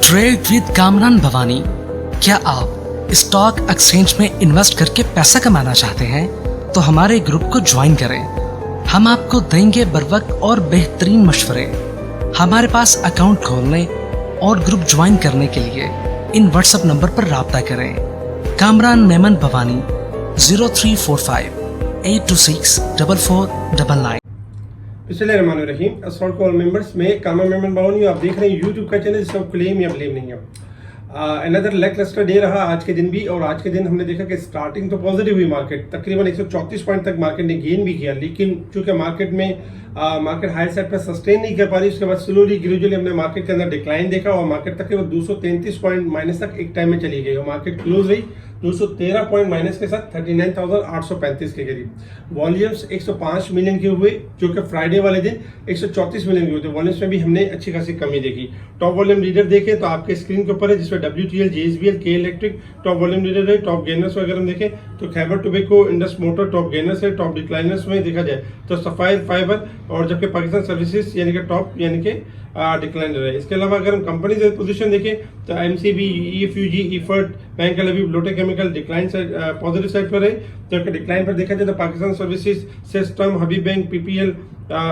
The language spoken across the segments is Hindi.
Trade with Kamran Bhavani. क्या आप स्टॉक एक्सचेंज में इन्वेस्ट करके पैसा कमाना चाहते हैं तो हमारे ग्रुप को ज्वाइन करें। हम आपको देंगे बर वक्त और बेहतरीन मशवरे। हमारे पास अकाउंट खोलने और ग्रुप ज्वाइन करने के लिए इन व्हाट्सएप नंबर पर राब्ता करें। कामरान मेमन भवानी 0345 826 4499। बिस्मिल्लाहिर्रहमानिर्रहीम। अस्सलाम वालेकुम ऑल मेंबर्स। मैं कामरान मेमन भवानी, आप देख रहे हैं यूट्यूब का चैनल जिसका क्लेम या ब्लेम नहीं है। अनदर लैकलस्टर डे रहा आज के दिन भी, और आज के दिन हमने देखा कि स्टार्टिंग तो पॉजिटिव हुई मार्केट, तकरीबन 134 पॉइंट तक मार्केट ने गेन भी किया, लेकिन चूंकि मार्केट में मार्केट हाई साइड पर सस्टेन नहीं कर पा रही, उसके बाद स्लोली ग्रेजुअली हमने मार्केट के अंदर डिक्लाइन देखा और मार्केट तकरीबन 233 पॉइंट माइनस तक एक टाइम में चली गई और मार्केट क्लोज रही 213 पॉइंट माइनस के साथ 39,835 के करीब। वॉल्यूम्स 105 मिलियन के हुए, जो कि फ्राइडे वाले दिन 134 मिलियन के हुए थे। वॉल्यूम्स में भी हमने अच्छी खासी कमी देखी। टॉप वॉल्यूम लीडर देखें तो आपके स्क्रीन के ऊपर है, जिसमें WTL, JSBL, के इलेक्ट्रिक टॉप वॉल्यूम लीडर है। टॉप गेनर्स अगर हम देखें तो Khyber tobacco, Indus motor top gainers है। टॉप डिक्लाइनर्स में देखा जाए तो सफायर फाइबर, और जबकि पाकिस्तान सर्विसेज यानी कि टॉप यानी कि डिक्लाइनर है। इसके अलावा अगर हम कंपनी से पोजीशन देखें तो MCB, EFUG, इफर्ट, बैंक एलबी, लोटे chemical decline side positive side पर है, जबकि डिक्लाइन पर देखा जाए तो Pakistan services, system, Habib bank, PPL,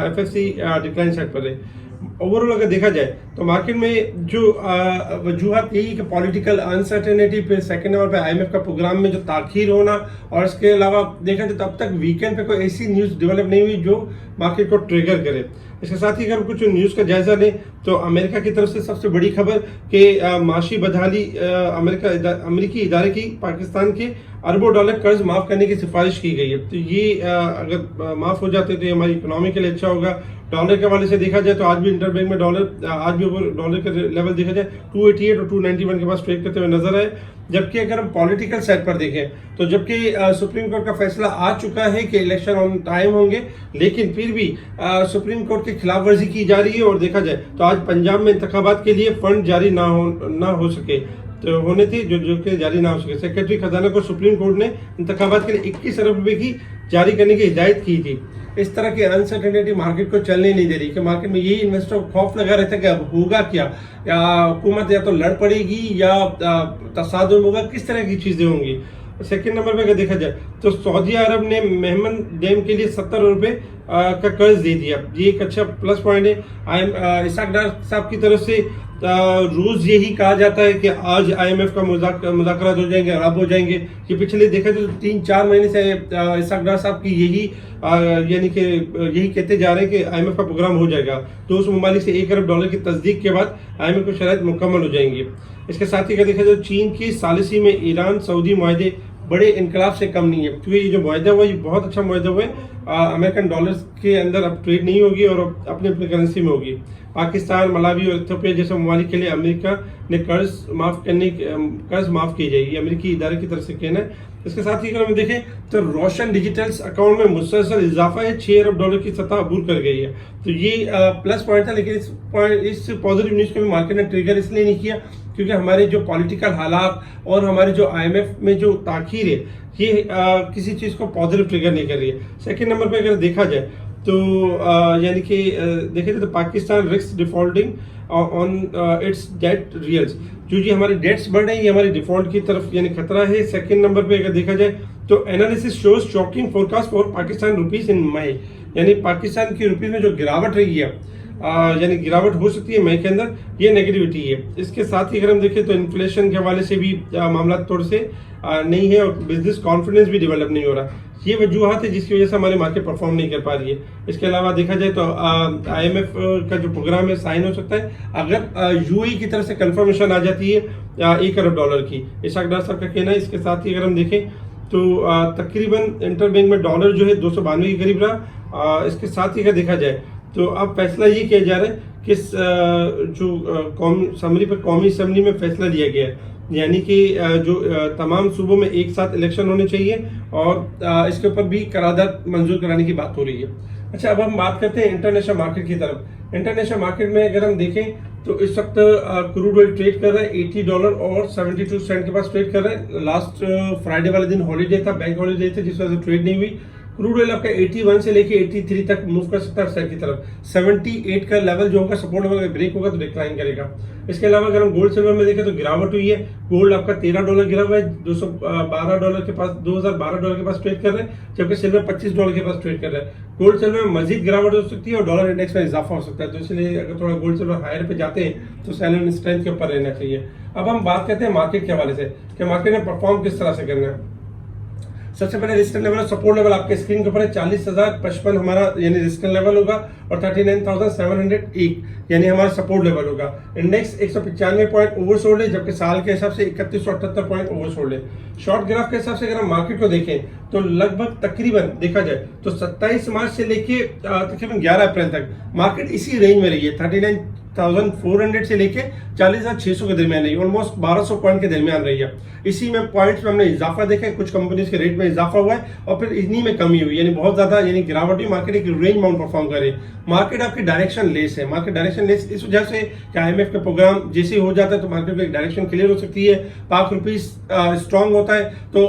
FFC decline side पर है। ओवरऑल अगर देखा जाए तो मार्केट में जो वजूहत यही कि पॉलिटिकल अनसर्टेनिटी, फिर सेकंड नंबर पे IMF का प्रोग्राम में जो ताखीर होना, और इसके अलावा देखा जाए तो अब तक वीकेंड पे कोई ऐसी न्यूज़ डेवलप नहीं हुई जो मार्केट को ट्रिगर करे। इसके साथ ही अगर कुछ न्यूज़ का जायजा लें तो अमेरिका की तरफ से सबसे बड़ी खबर कि माशी बदहाली अमेरिकी इदारे की पाकिस्तान के अरबों डॉलर कर्ज माफ करने की सिफारिश की गई है। तो ये अगर माफ हो जाते तो ये हमारी इकोनॉमी के लिए अच्छा होगा। डॉलर के हवाले से देखा जाए तो आज भी इंटरबैंक में आज भी डॉलर का लेवल देखा जाए 288 और 291 के पास ट्रेड करते हुए नजर आए। जबकि अगर हम पॉलिटिकल साइड पर देखें तो जबकि सुप्रीम कोर्ट का फैसला आ चुका है कि इलेक्शन ऑन टाइम होंगे, लेकिन फिर भी सुप्रीम कोर्ट की खिलाफ वर्जी की जा रही है। और देखा जाए तो आज पंजाब में इंतखाबात के लिए फंड जारी ना हो सके, तो होने थे जो कि जारी ना हो सके। सेक्रेटरी खजाना को सुप्रीम कोर्ट ने इंतखाबात के लिए 21 अरब रुपए की जारी करने की हिदायत की थी। इस तरह की अनसर्टेनिटी मार्केट को चलने नहीं दे रही कि मार्केट में यही इन्वेस्टर खौफ लगा रहता है कि अब होगा क्या, या हुकूमत या तो लड़ पड़ेगी या तसादुम होगा, किस तरह की चीजें होंगी। सेकंड नंबर पे अगर देखा जाए तो सऊदी अरब ने मेहमन डैम के लिए 70 रुपए का कर्ज दे दिया। ये एक अच्छा प्लस पॉइंट है। इसाक डार साहब की तरफ से रोज यही कहा जाता है कि आज IMF का मुज़ाकरात हो जाएंगे, अरब हो जाएंगे। ये पिछले देखा जाए तो 3-4 महीने से इसाक डार साहब की यही यानी कि यही कहते जा रहे हैं कि IMF का प्रोग्राम हो जाएगा। तो उस ममालिक से 1 अरब डॉलर की तस्दीक के बाद IMF को शराइत मुकम्मल हो जाएंगी। इसके साथ ही अगर देखा जाए चीन की सालिसी में ईरान सऊदी मुआहदे बड़े इनकलाब से कम नहीं है, क्योंकि ये जो मुआहदा हुआ ये बहुत अच्छा मुआहदा हुआ है। अमेरिकन डॉलर्स के अंदर अब ट्रेड नहीं होगी और अपनी अपनी करेंसी में होगी। पाकिस्तान, मलावी और इथियोपिया जैसे ममालिक के लिए अमेरिका ने कर्ज माफ की जाएगी, अमेरिकी इदारे की तरफ से कहना है। इसके साथ ही अगर हम देखें तो रोशन डिजिटल्स अकाउंट में मुसलसल इजाफा है, 6 अरब डॉलर की सतह अबूर कर गई है। तो ये प्लस पॉइंट था, लेकिन इस पॉजिटिव न्यूज़ को भी मार्केट ने ट्रिगर इसलिए नहीं किया क्योंकि हमारे जो पॉलिटिकल हालात और हमारे जो IMF में जो ताखीर है ये किसी चीज़ को पॉजिटिव ट्रिगर नहीं कर रही है। सेकेंड नंबर पर अगर देखा जाए तो यानी कि देखा जाए तो Pakistan risk defaulting on its debt रियल्स, जो जी हमारे डेट्स बढ़ रहे हैं ये हमारी डिफॉल्ट की तरफ यानी खतरा है। सेकंड नंबर पे अगर देखा जाए तो analysis shows shocking forecast for Pakistan rupees in May, यानी पाकिस्तान की रुपीस में जो गिरावट रही है यानी गिरावट हो सकती है मई के अंदर, ये नेगेटिविटी है। इसके साथ ही अगर हम देखें तो इन्फ्लेशन के हवाले से भी मामला थोड़े से नहीं है और बिजनेस कॉन्फिडेंस भी डेवलप नहीं हो रहा। ये वजूहत है जिसकी वजह से हमारी मार्केट परफॉर्म नहीं कर पा रही है। इसके अलावा देखा जाए तो IMF का जो प्रोग्राम है साइन हो सकता है अगर UAE की तरफ से कंफर्मेशन आ जाती है 1 अरब डॉलर की, इसाक डार साहब का कहना है। इसके साथ ही अगर हम देखें तो तकरीबन इंटरबैंक में डॉलर जो है 292 के करीब रहा। इसके साथ ही अगर देखा जाए तो अब फैसला ये किया जा रहा है कि जो कौमी असम्बली में फैसला लिया गया है, यानी कि जो तमाम सूबों में एक साथ इलेक्शन होने चाहिए और इसके ऊपर भी करारदाद मंजूर कराने की बात हो रही है। अच्छा, अब हम बात करते हैं इंटरनेशनल मार्केट की तरफ। इंटरनेशनल मार्केट में अगर हम देखें तो इस वक्त क्रूड ऑयल ट्रेड कर रहा है $80 और 72 सेंट के पास ट्रेड कर रहा है। लास्ट फ्राइडे वाले दिन हॉलीडे था, बैंक हॉलीडे थे, जिस वजह से ट्रेड नहीं हुई। क्रूड ऑयल आपका 81 से लेके 83 तक मूव कर सकता है सेल की तरफ। 78 का लेवल जो होगा सपोर्ट लेवल ब्रेक होगा तो डिक्लाइन करेगा। इसके अलावा अगर हम गोल्ड सिल्वर में देखें तो गिरावट हुई है। गोल्ड आपका $13 गिरा हुआ है, $212 के पास, $2012 के पास ट्रेड कर रहे हैं, जबकि सिल्वर $25 के पास ट्रेड कर रहा है। गोल्ड सिल्वर में मजीद गिरावट हो सकती है और डॉलर इंडेक्स में इजाफा हो सकता है, तो इसलिए अगर थोड़ा गोल्ड सिल्वर हायर पे जाते हैं तो सेल स्ट्रेंथ के ऊपर रहना चाहिए। अब हम बात करते हैं मार्केट के हवाले से कि मार्केट ने परफॉर्म किस तरह से करना है। सबसे पहले रेजिस्टेंस लेवल और सपोर्ट लेवल आपके स्क्रीन के ऊपर है। 40,055 हमारा यानी रेजिस्टेंस लेवल होगा और 39,701 यानी हमारा सपोर्ट लेवल होगा। इंडेक्स 195 पॉइंट ओवरसोल्ड है, जबकि साल के हिसाब से 3178 पॉइंट ओवरसोल्ड है। शॉर्ट ग्राफ के हिसाब से अगर हम मार्केट को देखें तो लगभग तकरीबन देखा जाए तो 27 मार्च से लेके तकरीबन 11 अप्रैल तक मार्केट इसी रेंज में रही है। 39,400 से लेके 40,600 के दरमियान रही है, ऑलमोस्ट 1200 पॉइंट के दरमियान रही है। इसी में पॉइंट्स में हमने इजाफा देखा है, कुछ कंपनीज के रेट में इजाफा हुआ है और फिर इन्हीं में कमी हुई, यानी बहुत ज्यादा यानी गिरावट हुई। मार्केट एक रेंज माउंट परफॉर्म करे। मार्केट आपकी डायरेक्शन लेस है। मार्केट डायरेक्शन लेस इस वजह से कि IMF का प्रोग्राम जैसे हो जाता है तो मार्केट में एक डायरेक्शन क्लियर हो सकती है। पाक रुपीज स्ट्रांग होता है तो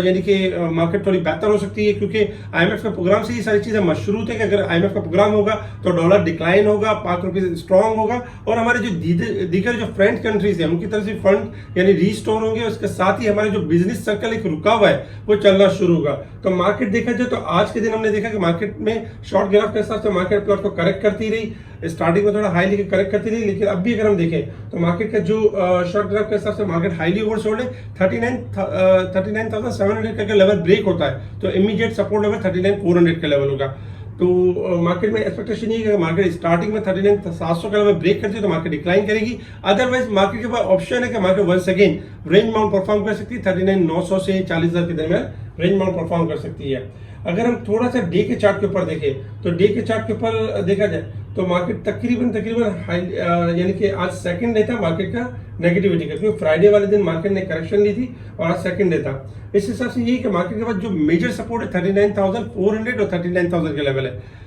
यानी कि मार्केट थोड़ी बेहतर हो सकती है, क्योंकि IMF के प्रोग्राम से ये सारी चीजें मशरूत है कि अगर IMF का प्रोग्राम होगा तो डॉलर डिक्लाइन होगा, पाक रुपीज स्ट्रांग होगा और हमारे जो दीगर जो फ्रेंड कंट्रीज है उनकी तरफ से फंड यानी रीस्टोर होंगे। उसके साथ ही हमारे जो बिजनेस सर्कल एक रुका हुआ है वो चलना शुरू होगा। तो मार्केट देखा जाए तो आज के दिन हमने देखा कि मार्केट में शॉर्ट ग्राफ के हिसाब से मार्केट प्लॉट को करेक्ट करती रही। स्टार्टिंग में थोड़ा हाई लेके करेक्ट करती रही, लेकिन अब भी अगर हम देखें तो मार्केट का जो शॉर्ट ग्राफ के हिसाब से मार्केट हाईली ओवरसोल्ड है। 39,700 का लेवल ब्रेक होता है तो इमीडिएट सपोर्ट लेवल 39,400 का लेवल होगा। तो मार्केट में एक्सपेक्टेशन ये है कि मार्केट स्टार्टिंग में 39,700 का लेवल ब्रेक करती है तो मार्केट डिक्लाइन करेगी। अदरवाइज मार्केट के पास ऑप्शन है कि मार्केट वंस अगेन रेंज माउंट परफॉर्म कर सकती है। 39,900 से 40,000 के दरमियान रेंज माउंट परफॉर्म कर सकती है। अगर हम थोड़ा सा डे के चार्ट के ऊपर देखें तो डे के चार्ट के ऊपर देखा जाए तो मार्केट तकरीबन यानी कि आज सेकंड डे था मार्केट का नेगेटिविटी का, क्योंकि फ्राइडे वाले दिन मार्केट ने करेक्शन ली थी और आज सेकंड डे था। इस हिसाब से ये कि मार्केट के पास जो मेजर सपोर्ट है 39,400 और 39,000 का लेवल है।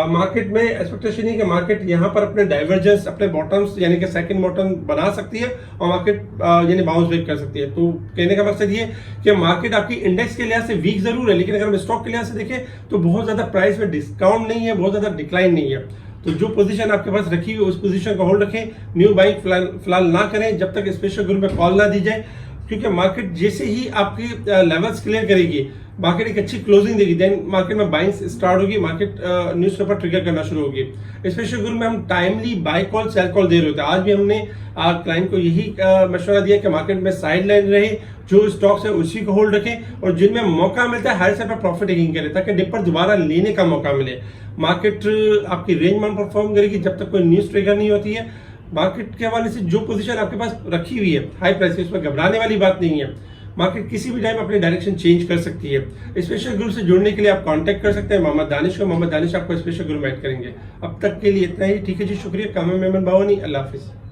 मार्केट में एक्सपेक्टेशन है कि मार्केट यहाँ पर अपने डाइवर्जेंस अपने बॉटम्स यानी कि सेकंड बॉटम बना सकती है और मार्केट यानी बाउंस बैक कर सकती है। तो कहने का मकसद ये कि मार्केट आपकी इंडेक्स के लिहाज से वीक जरूर है, लेकिन अगर हम स्टॉक के लिहाज से देखें तो बहुत ज्यादा प्राइस में डिस्काउंट नहीं है, बहुत ज्यादा डिक्लाइन नहीं है। तो जो पोजीशन आपके पास रखी हुई उस पोजीशन को होल्ड रखें। न्यू बाइंग फिलहाल ना करें जब तक स्पेशल ग्रुप में कॉल ना दी जाए, क्योंकि मार्केट जैसे ही आपकी लेवल्स क्लियर करेगी मार्केट एक अच्छी क्लोजिंग देगी, देन मार्केट में बाइंग स्टार्ट होगी, मार्केट न्यूज़पेपर ट्रिगर करना शुरू होगी। स्पेशल ग्रुप में हम timely buy call sell call दे रहे होते हैं। आज भी हमने क्लाइंट को यही मशवरा दिया कि मार्केट में साइड लाइन रहे, जो स्टॉक्स है उसी को होल्ड रखें और जिनमें मौका मिलता है हायर साइड पर प्रॉफिट टेकिंग करें ताकि डिप पर दोबारा लेने का मौका मिले। मार्केट आपकी रेंज में परफॉर्म करेगी जब तक कोई न्यूज़ ट्रिगर नहीं होती है। मार्केट के हवाले से जो पोजीशन आपके पास रखी हुई है हाई प्राइस, इसमें घबराने वाली बात नहीं है। मार्केट किसी भी टाइम अपनी डायरेक्शन चेंज कर सकती है। स्पेशल ग्रुप से जुड़ने के लिए आप कांटेक्ट कर सकते हैं मोहम्मद दानिश को। मोहम्मद दानिश आपको स्पेशल ग्रुप में ऐड करेंगे। अब तक के लिए इतना ही। ठीक है जी, शुक्रिया। कामम मेमन बावनी, अल्लाह हाफिज़।